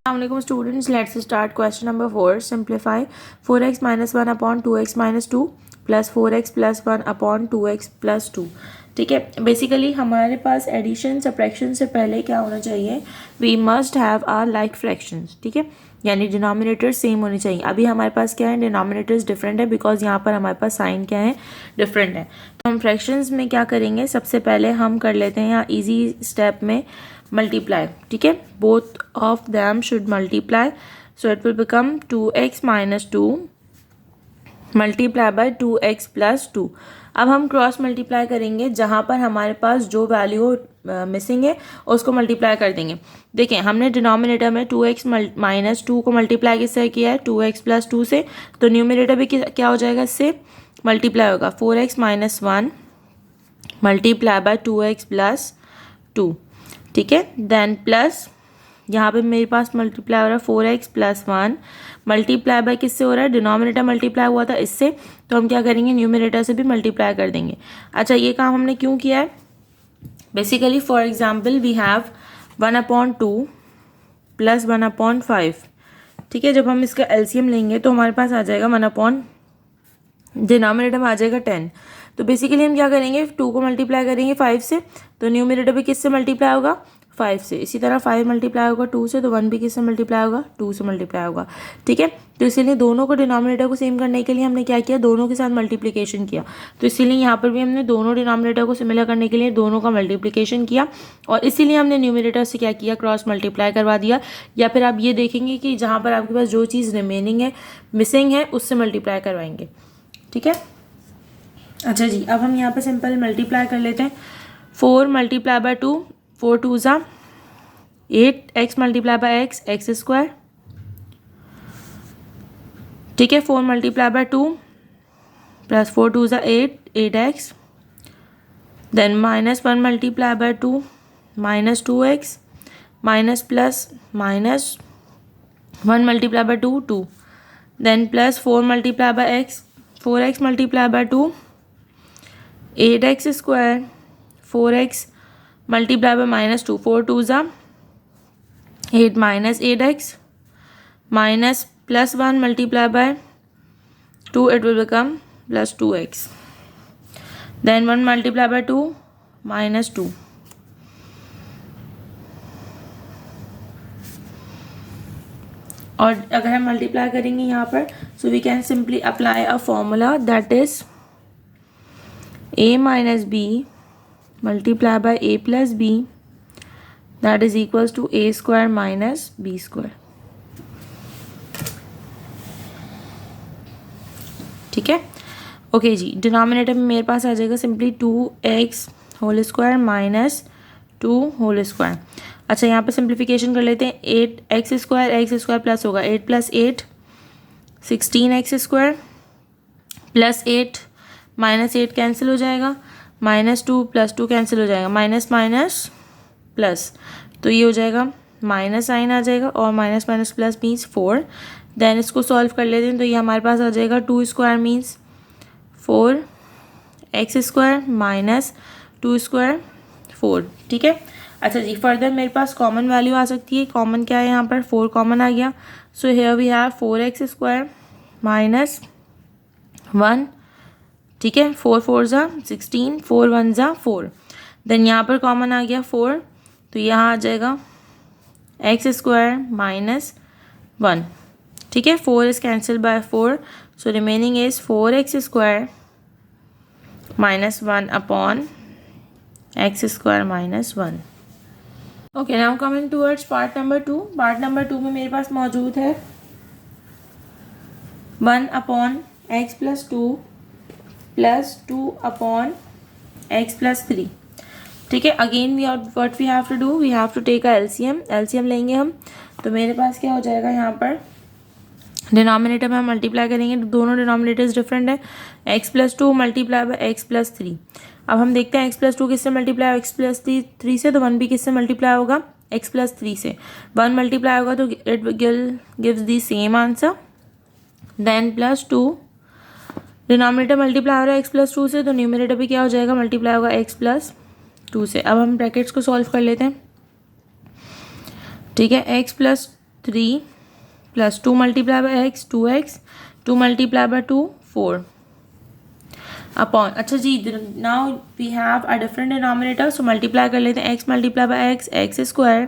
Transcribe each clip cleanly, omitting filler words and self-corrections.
Assalamualaikum students, let's start question number 4. Simplify 4x minus 1 upon 2x minus 2 plus 4x plus 1 upon 2x plus 2. ठीक है, basically हमारे पास addition subtraction से पहले क्या होना चाहिए, we must have are like fractions. ठीक है, यानी डिनोमिनेटर सेम होने चाहिए. अभी हमारे पास क्या है, डिनोमिनेटर्स डिफरेंट है बिकॉज यहाँ पर हमारे पास साइन क्या है, डिफरेंट है. तो हम फ्रैक्शंस में क्या करेंगे, सबसे पहले हम कर लेते हैं यहाँ इजी स्टेप में मल्टीप्लाई. ठीक है, both of them should multiply, so it will become 2x minus 2 multiply bye 2x plus 2. अब हम क्रॉस मल्टीप्लाई करेंगे, जहाँ पर हमारे पास जो वैल्यू मिसिंग है उसको मल्टीप्लाई कर देंगे. देखें, हमने डिनोमिनेटर में 2x माइनस 2 को मल्टीप्लाई किससे किया है, 2x प्लस 2 से. तो न्यूमिनेटर भी क्या हो जाएगा, इससे मल्टीप्लाई होगा. 4x minus 1 multiply bye 2x plus 2. ठीक है, देन प्लस यहाँ पे मेरे पास मल्टीप्लाई हो रहा है 4x प्लस 1 मल्टीप्लाई बाय किससे हो रहा है, डिनोमिनेटर मल्टीप्लाई हुआ था इससे, तो हम क्या करेंगे, न्यूमिनेटर से भी मल्टीप्लाई कर देंगे. अच्छा, ये काम हमने क्यों किया है, basically for example we have 1/2 plus 1/5. ठीक है, जब हम इसका एलसीएम लेंगे तो हमारे पास आ जाएगा 1 डिनोमिनेटर में आ जाएगा 10. तो बेसिकली हम क्या करेंगे, 2 को मल्टीप्लाई करेंगे 5 से, तो न्यूमिनेटर भी किससे मल्टीप्लाई होगा, 5 से. इसी तरह 5 मल्टीप्लाई होगा 2 से, तो 1 भी किससे मल्टीप्लाई होगा, 2 से मल्टीप्लाई होगा. ठीक है, तो इसीलिए दोनों को डिनोमिनेटर को सेम करने के लिए हमने क्या किया, दोनों के साथ मल्टीप्लिकेशन किया. तो इसीलिए यहाँ पर भी हमने दोनों डिनोमिनेटर को सिमिलर करने के लिए दोनों का मल्टीप्लिकेशन किया, और इसीलिए हमने न्यूमिनेटर से क्या किया, क्रॉस मल्टीप्लाई करवा दिया. या फिर आप ये देखेंगे कि जहाँ पर आपके पास जो चीज़ रिमेनिंग है, मिसिंग है, उससे मल्टीप्लाई करवाएंगे. ठीक है, अच्छा जी, अब हम यहाँ पे सिंपल मल्टीप्लाई कर लेते हैं. 4 मल्टीप्लाई बाय 2, 4 2 ज़ा 8, x multiply by X, X square. ठीक है, 4 मल्टीप्लाई बाय 2 प्लस 4 2 ज़ा 8, 8x. Then minus 1 multiply by 2 minus 2x minus plus minus 1 multiply by 2 2. Then plus 4 multiply by x, 4x multiply by 2 8x square, 4x multiply by minus 2, 4 2 ज़ा 8 minus 8x minus plus 1 multiply by 2, it will become plus 2x. Then 1 multiply by 2 minus 2. और अगर हम multiply करेंगे यहाँ पर, so we can simply apply a formula that is a minus b multiply by a plus b that is equals to a square minus b square. ठीक है, okay जी. Denominator में मेरे पास आ जाएगा simply 2x whole square minus 2 whole square. अच्छा, यहाँ पे सिंप्लीफिकेशन कर लेते हैं. 8x square, x square plus होगा 8 plus 8 16x square plus 8 minus 8 cancel हो जाएगा, माइनस 2 प्लस 2 कैंसिल हो जाएगा, माइनस माइनस प्लस, तो ये हो जाएगा माइनस साइन आ जाएगा, और minus minus plus means 4. Then इसको सॉल्व कर लेते हैं, तो ये हमारे पास आ जाएगा 2 square means 4x square minus 2 square 4. ठीक है, अच्छा जी. फर्दर मेरे पास कॉमन वैल्यू आ सकती है. कॉमन क्या है, यहाँ पर 4 कॉमन आ गया, so here we have 4x square minus 1. ठीक है, 4 4 ज़ा 16, 4 1 ज़ा 4. देन यहाँ पर कॉमन आ गया 4, तो यहाँ आ जाएगा x स्क्वायर माइनस 1. ठीक है, 4 is cancel by 4, so remaining is 4x square minus 1 upon x square minus 1. Okay, now coming towards part number 2. Part number 2 में मेरे पास मौजूद है 1 upon x plus 2 plus 2 upon x plus 3. ठीक है, again what we have to do, we have to take a LCM. LCM लेंगे हम, तो मेरे पास क्या हो जाएगा, यहाँ पर डिनोमिनेटर में हम मल्टीप्लाई करेंगे, तो दोनों डिनोमिनेटर्स डिफरेंट है. x plus 2 multiply by x plus 3. अब हम देखते हैं x प्लस 2 किससे मल्टीप्लाई, x प्लस 3 से, तो 1 भी किससे मल्टीप्लाई होगा, x प्लस 3 से. 1 मल्टीप्लाई होगा तो it gives the same answer. Then plus 2, denominator multiply हो रहा है x प्लस 2 से, तो न्यूमिनेटर भी क्या हो जाएगा, मल्टीप्लाई होगा x प्लस 2 से. अब हम ब्रैकेट्स को सॉल्व कर लेते हैं. ठीक है, x plus 3 plus 2 multiply by X 2x, 2 multiply by 2 4 upon, अच्छा जी now we have a different denominator, so multiply कर लेते हैं। x multiply by X X square,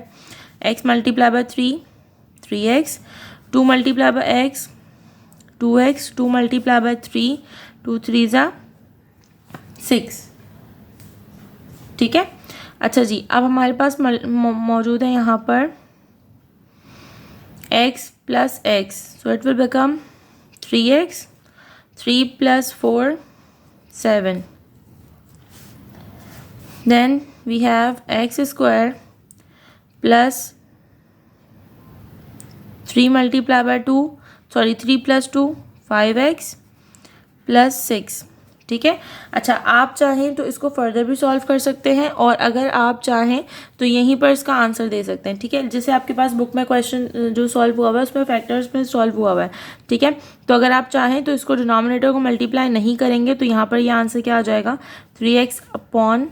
x multiply by 3 3x, 2 multiply by X 2x, 2 multiply by 3 2 3 ज़ा 6। ठीक है, अच्छा जी अब हमारे पास मौजूद है यहाँ पर x plus x, so it will become 3x, 3 plus 4 7, then we have x square plus 3 multiply by 2, sorry 3 plus 2 5x plus 6। ठीक है, अच्छा आप चाहें तो इसको फर्दर भी सॉल्व कर सकते हैं, और अगर आप चाहें तो यहीं पर इसका आंसर दे सकते हैं। ठीक है, जैसे आपके पास बुक में क्वेश्चन जो सॉल्व हुआ हुआ है उसमें फैक्टर्स में सॉल्व हुआ हुआ है। ठीक है, तो अगर आप चाहें तो इसको डिनोमिनेटर को मल्टीप्लाई नहीं करेंगे तो यहाँ पर ये आंसर क्या आ जाएगा 3x upon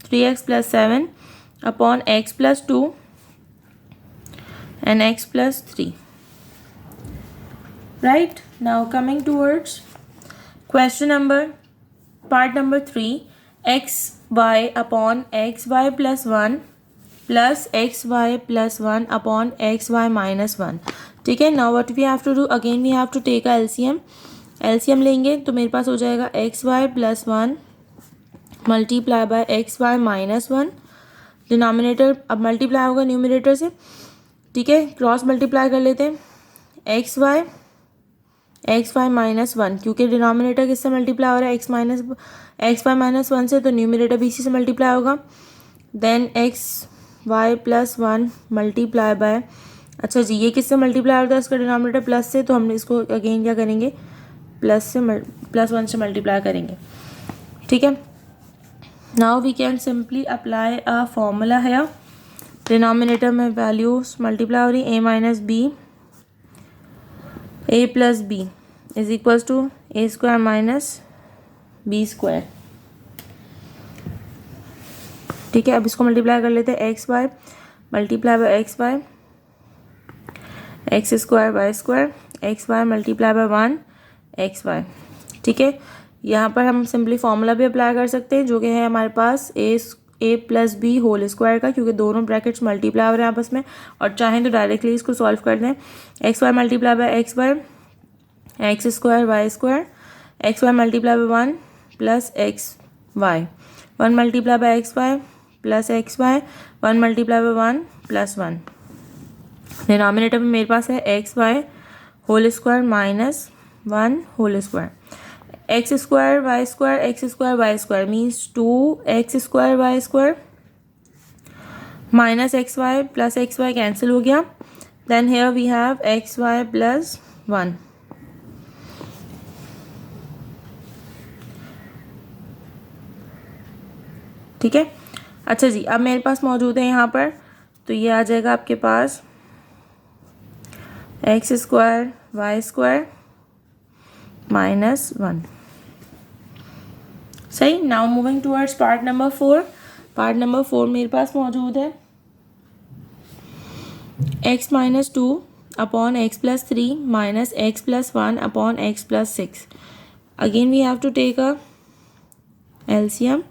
3x plus 7 upon x plus 2 and x plus 3। Right, now coming towards question number part number 3, x y upon x y plus 1 plus x y plus 1 upon x y minus 1। ठीक है, now what we have to do, again we have to take a LCM. LCM लेंगे तो मेरे पास हो जाएगा x y plus 1 multiply by x y minus 1, denominator अब multiply होगा न्यूमिनेटर से। ठीक है, क्रॉस मल्टीप्लाई कर लेते हैं, एक्स वाई माइनस 1, क्योंकि डिनोमिनेटर किससे मल्टीप्लाई हो रहा है एक्स वाई माइनस 1 से, तो न्यूमिनेटर भी इसी से मल्टीप्लाई होगा। Then x y plus 1 multiply by, अच्छा जी ये किससे मल्टीप्लाई होता है, इसका डिनोमिनेटर प्लस से, तो हम इसको अगेन क्या करेंगे प्लस 1 से मल्टीप्लाई करेंगे। ठीक है, now we can simply apply a formula है, डिनोमिनेटर में वैल्यूज मल्टीप्लाई हो रही, a minus b, a plus b is equals to a square minus b square. ठीक है, अब इसको मल्टीप्लाई कर लेते हैं, x y multiply by x y, x square Y square, x y multiply by 1 x y. ठीक है, यहाँ पर हम सिंपली फॉर्मूला भी अप्लाई कर सकते हैं जो कि है हमारे पास ए प्लस बी होल स्क्वायर का, क्योंकि दोनों ब्रैकेट्स मल्टीप्लाई हो रहे हैं आपस में, और चाहें तो डायरेक्टली इसको सॉल्व कर दें। X y multiply by x y, x square Y square, x y multiply by 1 plus x y, 1 multiply by x y plus x y, 1 multiply by 1 plus 1। Denominator में मेरे पास है x y whole square minus 1 whole square, x square Y square means 2x square Y square minus x y plus x y cancel हो गया। Then here we have x y plus 1। ठीक है, अच्छा जी अब मेरे पास मौजूद है यहाँ पर, तो ये आ जाएगा आपके पास X square Y square minus 1। सही, now moving towards part number 4। Part number 4 मेरे पास मौजूद है x minus 2 upon x plus 3 minus X plus 1 upon x plus 6। Again we have to take a LCM,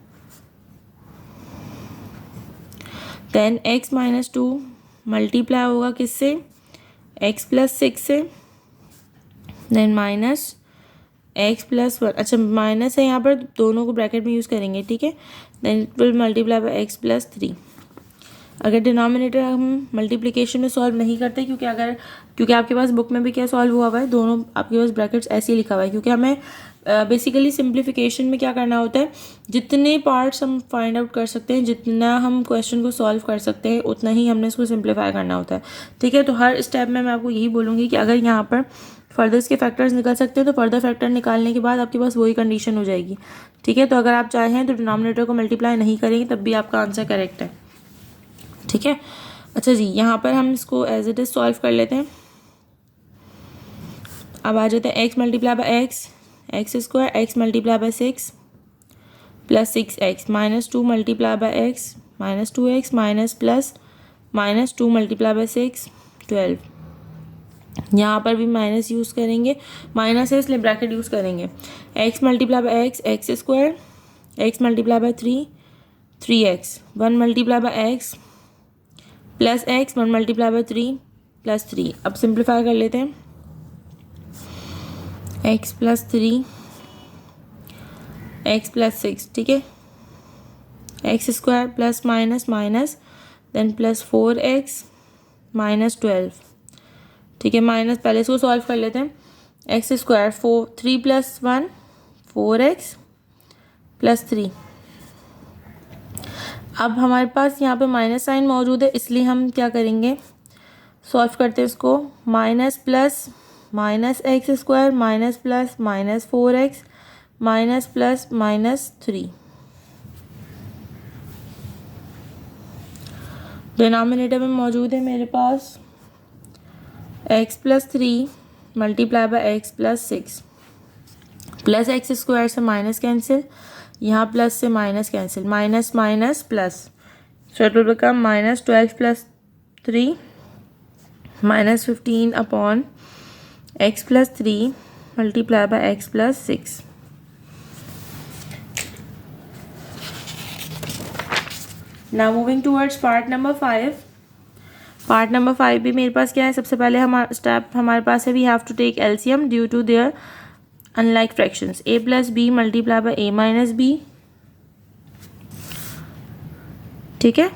then x minus 2 multiply होगा किससे x plus 6 से, then minus X plus 1, अच्छा minus है यहाँ पर, दोनों को ब्रैकेट में यूज़ करेंगे। ठीक है, then it will multiply by x plus 3। अगर डिनोमिनेटर हम मल्टीप्लिकेशन में सॉल्व नहीं करते, क्योंकि आपके पास बुक में भी क्या सॉल्व हुआ हुआ है, दोनों आपके पास ब्रैकेट्स ऐसे ही लिखा हुआ है, क्योंकि हमें बेसिकली सिंप्लीफिकेशन में क्या करना होता है, जितने पार्ट्स हम फाइंड आउट कर सकते हैं, जितना हम क्वेश्चन को सॉल्व कर सकते हैं, उतना ही हमने इसको सिंप्लीफाई करना होता है। ठीक है, तो हर स्टेप में मैं आपको यही बोलूँगी कि अगर यहाँ पर फर्दर इसके फैक्टर्स निकल सकते हैं तो फर्दर फैक्टर निकालने के बाद आपके पास वही कंडीशन हो जाएगी। ठीक है, तो अगर आप चाहें तो डिनोमिनेटर को मल्टीप्लाई नहीं करेंगे तब भी आपका आंसर करेक्ट है। ठीक है, अच्छा जी यहाँ पर हम इसको एज इट इज सॉल्व कर लेते हैं। अब आ जाते हैं x multiply by x square, x multiply by 6 plus 6x minus 2 multiply by x minus 2x minus plus minus 2 multiply bye 6 12। यहाँ पर भी माइनस यूज़ करेंगे, माइनस है इसलिए ब्रैकेट यूज़ करेंगे। X multiply by x, X square, x multiply by 3, 3x, 1 multiply by x plus x, 1 multiply by 3 plus 3। अब simplify कर लेते हैं, x प्लस 3, एक्स प्लस 6, ठीक है, x square plus minus minus then plus 4x minus 12, ठीक है, minus, पहले इसको सॉल्व कर लेते हैं। X square 3 plus 1 4x plus 3। अब हमारे पास यहाँ पे माइनस साइन मौजूद है, इसलिए हम क्या करेंगे, सॉल्व करते हैं इसको। Minus plus minus x square minus plus minus 4x minus plus minus 3। Denominator में मौजूद है मेरे पास x plus 3 multiply by x plus 6 plus x square से माइनस कैंसिल, यहाँ प्लस से minus cancel, minus minus plus, so it will become minus 12 plus 3 minus 15 upon x plus 3 multiply by x plus 6। Now moving towards part number 5। Part number 5 भी मेरे पास क्या है, सबसे पहले हमारा स्टेप हमारे पास है, we have to take LCM due to their unlike fractions. A plus B multiply by a minus b, ठीक है।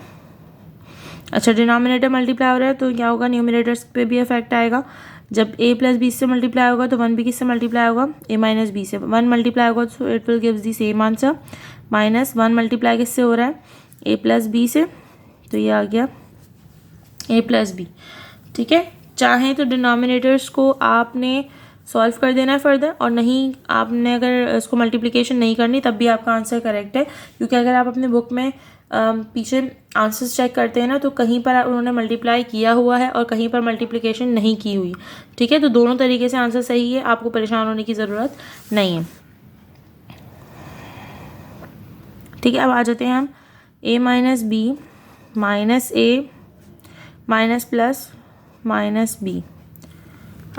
अच्छा, डिनोमिनेटर मल्टीप्लाई हो रहा है तो क्या होगा, न्यूमिनेटर्स पे भी इफेक्ट आएगा। जब a प्लस बी से मल्टीप्लाई होगा तो 1 भी किससे मल्टीप्लाई होगा, a माइनस बी से। 1 मल्टीप्लाई होगा तो it will gives the same answer. Minus 1 multiply किससे हो रहा है, a प्लस बी से, तो ये आ गया a प्लस बी, ठीक है। चाहें तो डिनोमिनेटर्स को आपने सॉल्व कर देना है फर्दर, और नहीं आपने अगर इसको मल्टीप्लिकेशन नहीं करनी तब भी आपका आंसर करेक्ट है, क्योंकि अगर आप अपने बुक में पीछे आंसर्स चेक करते हैं ना तो कहीं पर उन्होंने मल्टीप्लाई किया हुआ है और कहीं पर मल्टीप्लिकेशन नहीं की हुई, ठीक है। तो दोनों तरीके से आंसर सही है, आपको परेशान होने की ज़रूरत नहीं है, ठीक है। अब आ जाते हैं हम a minus B minus A minus plus minus B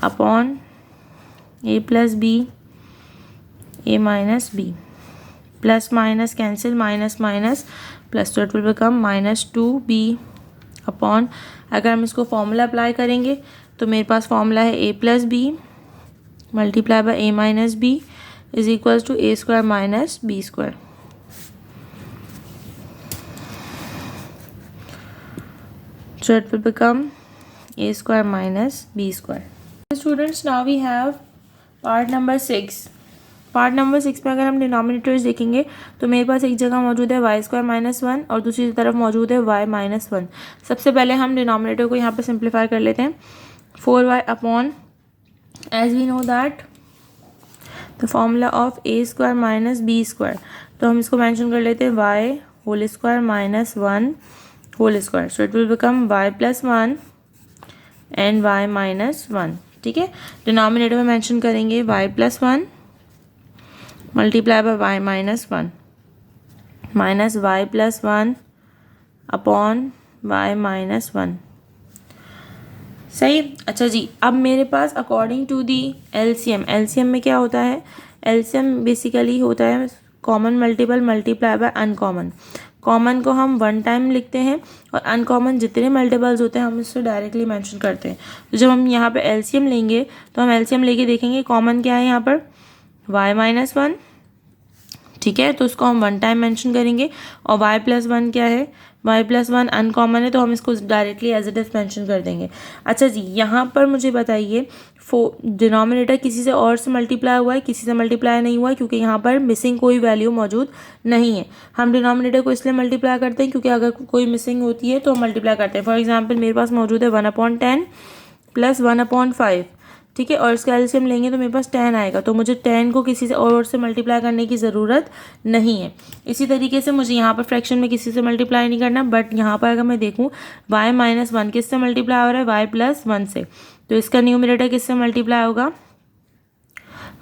upon a plus B A minus B, plus minus cancel, minus minus plus, तो it will become minus 2b upon, अगर हम इसको फॉर्मूला अप्लाई करेंगे तो मेरे पास फॉर्मूला है a plus B multiply by a minus B is equals to a square minus b square. So it will become a square minus b square. Students, now we have part number 6. Part number 6 में अगर हम denominators देखेंगे तो मेरे पास एक जगह मौजूद है वाई स्क्वायर माइनस 1 और दूसरी तरफ मौजूद है वाई माइनस 1। सबसे पहले हम डिनोमिनेटर को यहाँ पे सिंप्लीफाई कर लेते हैं। 4y upon, as we know that the formula of a square minus b square, तो हम इसको मेंशन कर लेते हैं y whole square minus 1 whole square, so it will become y plus 1 and y minus 1, ठीक है। डिनोमिनेटर में mention करेंगे y plus 1 multiply by y minus 1 minus y plus 1 upon y minus 1, सही। अच्छा जी, अब मेरे पास according to the LCM, LCM में क्या होता है, एलसीएम बेसिकली होता है common multiple multiply by uncommon. Common को हम 1 टाइम लिखते हैं और अनकॉमन जितने मल्टीपल्स होते हैं हम इससे डायरेक्टली मेंशन करते हैं। तो जब हम यहाँ पे एलसीएम लेंगे तो हम एलसीएम लेके देखेंगे कॉमन क्या है यहाँ पर, y माइनस 1, ठीक है, तो उसको हम 1 टाइम मेंशन करेंगे। और y प्लस 1 क्या है, y प्लस 1 अनकॉमन है तो हम इसको directly as it is mention कर देंगे। अच्छा जी, यहाँ पर मुझे बताइए डिनोमिनेटर किसी से और से मल्टीप्लाई हुआ है, किसी से मल्टीप्लाई नहीं हुआ है, क्योंकि यहाँ पर मिसिंग कोई वैल्यू मौजूद नहीं है। हम डिनोमिनेटर को इसलिए मल्टीप्लाई करते हैं क्योंकि अगर कोई मिसिंग होती है तो हम मल्टीप्लाई करते हैं। फॉर एग्जाम्पल मेरे पास मौजूद है 1/10 प्लस 1/5, ठीक है, और इसका एलसीएम लेंगे तो मेरे पास 10 आएगा, तो मुझे 10 को किसी से और से मल्टीप्लाई करने की ज़रूरत नहीं है। इसी तरीके से मुझे यहाँ पर फ्रैक्शन में किसी से मल्टीप्लाई नहीं करना, बट यहाँ पर अगर मैं देखूँ y माइनस 1 किससे मल्टीप्लाई हो रहा है, y प्लस 1 से, तो इसका न्यूमरेटर किससे मल्टीप्लाई होगा,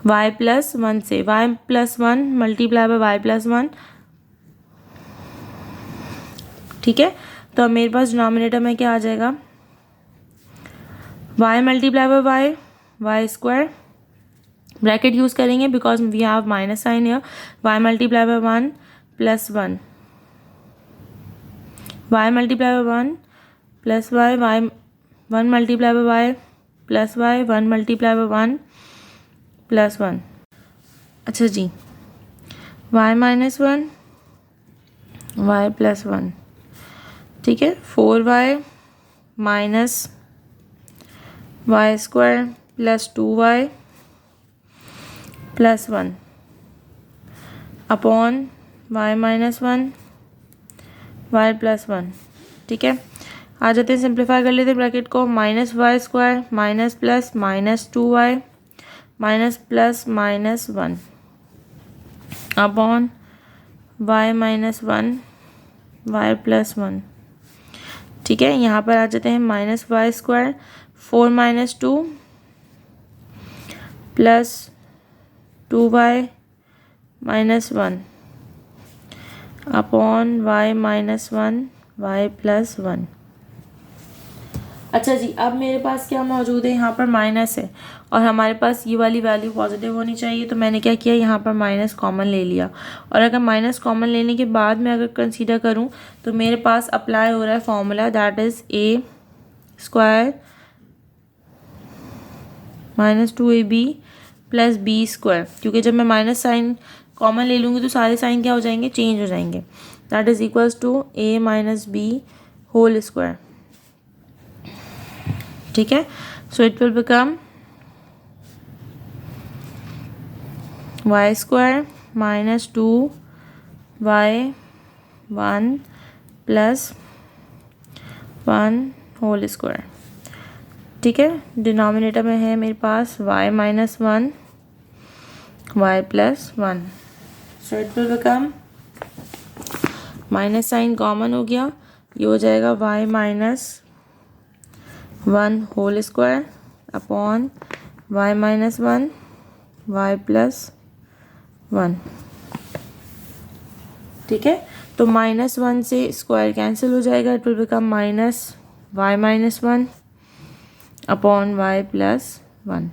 y प्लस 1 से। y plus 1 multiply bye y plus 1, ठीक है। तो अब मेरे पास डिनोमिनेटर में क्या आ जाएगा, y multiply by Y, Y square, bracket use करेंगे because we have minus sign here, y multiply by 1 plus 1, y multiply by 1 plus Y, Y 1 multiply by Y plus Y, 1 multiply by 1 plus 1। अच्छा जी, y minus 1, y plus 1, ठीक है। 4y minus Y square plus 2y plus 1 upon y minus 1, y plus 1, ठीक है। आ जाते हैं, simplify कर लेते हैं ब्रैकेट को, minus Y square minus plus minus 2y minus plus minus 1 upon y minus 1, y plus 1, ठीक है। यहाँ पर आ जाते हैं minus Y square 4 minus 2 plus 2y minus 1 upon y minus 1, y plus 1। अच्छा जी, अब मेरे पास क्या मौजूद है, यहाँ पर माइनस है और हमारे पास ये वाली वैल्यू पॉजिटिव होनी चाहिए, तो मैंने क्या किया, यहाँ पर माइनस कॉमन ले लिया। और अगर माइनस कॉमन लेने के बाद मैं अगर कंसीडर करूँ तो मेरे पास अप्लाई हो रहा है formula, that is a square minus 2ab plus b square, क्योंकि जब मैं माइनस साइन कॉमन ले लूँगी तो सारे साइन क्या हो जाएंगे, चेंज हो जाएंगे, that is equals to a minus b whole square, ठीक है। So it will become y square minus 2y 1 plus 1 whole square, ठीक है। डिनोमिनेटर में है मेरे पास y minus 1, y plus 1, so it will become, minus sign common हो गया, ये हो जाएगा y minus 1 whole square upon y minus 1, y plus 1, ठीक है। तो माइनस 1 से स्क्वायर कैंसिल हो जाएगा, it will become minus y minus 1 upon y plus 1।